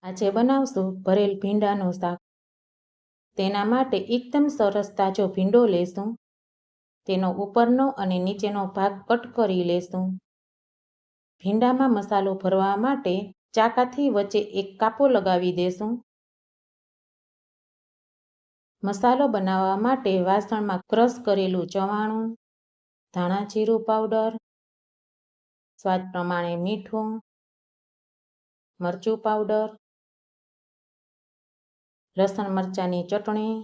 આજે બનાવશું ભરેલ ભીંડાનું શાક. તેના માટે એકદમ સરસ તાજો ભીંડો લેશું. તેનો ઉપરનો અને નીચેનો ભાગ કટ કરી લેશું. ભીંડામાં મસાલો ભરવા માટે ચાકાથી વચ્ચે એક કાપો લગાવી દેશું. મસાલો બનાવવા માટે વાસણમાં ક્રશ કરેલું ચવાણું, ધાણા જીરું પાવડર, સ્વાદ પ્રમાણે મીઠું, મરચું પાવડર, લસણ મરચાંની ચટણી,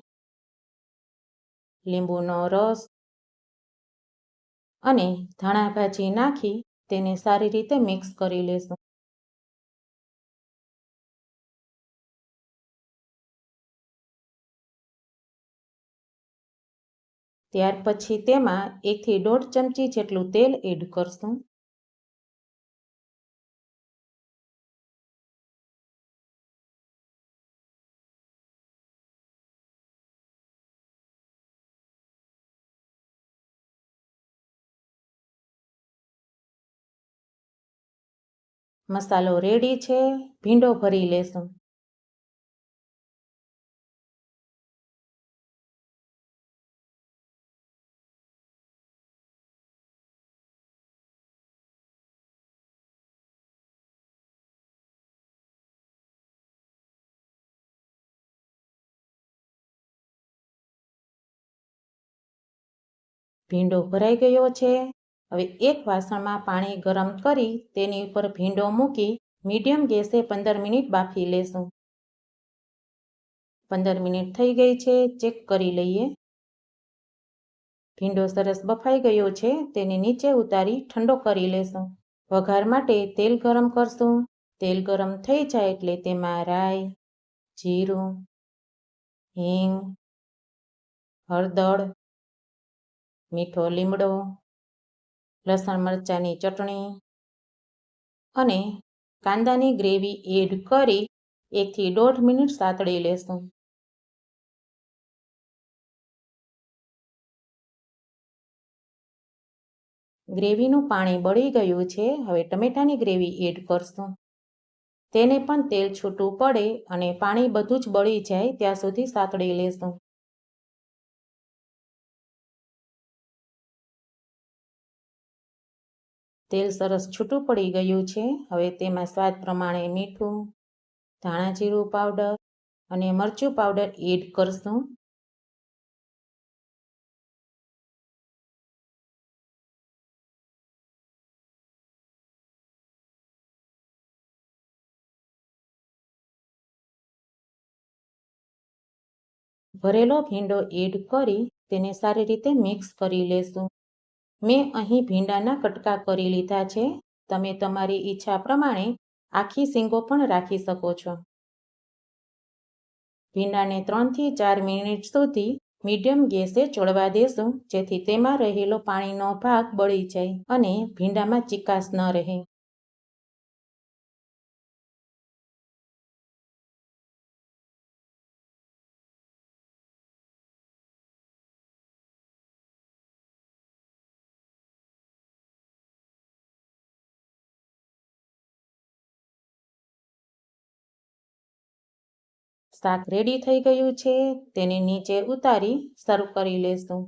લીંબુનો રસ અને ધાણા ભાજી નાખી તેને સારી રીતે મિક્સ કરી લેશું. ત્યાર પછી તેમાં 1 થી 1.5 ચમચી જેટલું તેલ એડ કરશું. મસાલો રેડી છે. ભીંડો ભરી લેશું. ભીંડો ભરાઈ ગયો છે. હવે એક વાસણમાં પાણી ગરમ કરી તેની ઉપર ભીંડો મૂકી મીડિયમ ગેસે 15 મિનિટ બાફી લેશું. 15 મિનિટ થઈ ગઈ છે. ચેક કરી લઈએ. ભીંડો સરસ બફાઈ ગયો છે. તેને નીચે ઉતારી ઠંડો કરી લેશું. વઘાર માટે તેલ ગરમ કરશું. તેલ ગરમ થઈ જાય એટલે તેમાં રાઈ, જીરું, હિંગ, હળદર, મીઠો લીમડો, લસણ મરચાંની ચટણી અને કાંદાની ગ્રેવી એડ કરી 1 થી 1.5 મિનિટ સાતળી લેશું. ગ્રેવીનું પાણી બળી ગયું છે. હવે ટમેટાની ગ્રેવી એડ કરશું. તેને પણ તેલ છૂટું પડે અને પાણી બધું જ બળી જાય ત્યાં સુધી સાતળી લેશું. તેલ સરસ છૂટું પડી ગયું છે. હવે તેમાં સ્વાદ પ્રમાણે મીઠું, ધાણા જીરું પાવડર અને મરચું પાવડર એડ કરશું. ભરેલો ભીંડો એડ કરી તેને સારી રીતે મિક્સ કરી લેશું. મેં અહીં ભીંડાના કટકા કરી લીધા છે. તમે તમારી ઈચ્છા પ્રમાણે આખી શીંગો પણ રાખી શકો છો. ભીંડાને 3 થી 4 મિનિટ સુધી મીડિયમ ગેસે ચડવા દેશું, જેથી તેમાં રહેલો પાણીનો ભાગ બળી જાય અને ભીંડામાં ચીકાશ ન રહે. શાક રેડી થઈ ગયું છે. તેને નીચે ઉતારી સર્વ કરી લેશું.